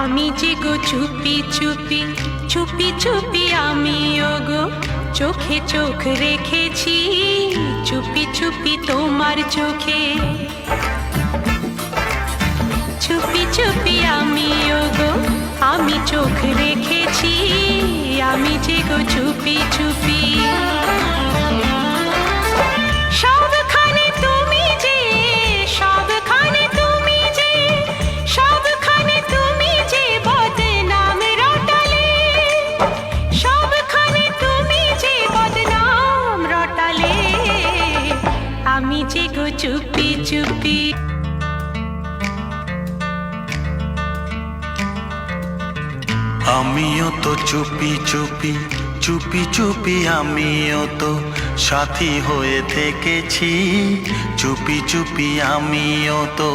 আমি যে গো চুপি চুপি চুপি চুপি আমিও গো চোখে চোখ রেখেছি চুপি চুপি তোমার চোখে। চুপি চুপি আমিও গো আমি চোখ রেখেছি আমি যে গো চুপি চুপি। সবখানে তুমি যে সবখানে তুমি যে সবখানে তুমি যে বদনাম রটালে সবখানে তুমি যে বদনাম রটালে আমি যে গো চুপি চুপি। আমিও তো চুপি চুপি চুপি চুপি আমিও তো সাথী হয়ে থেকেছি চুপি চুপি আমিও তো।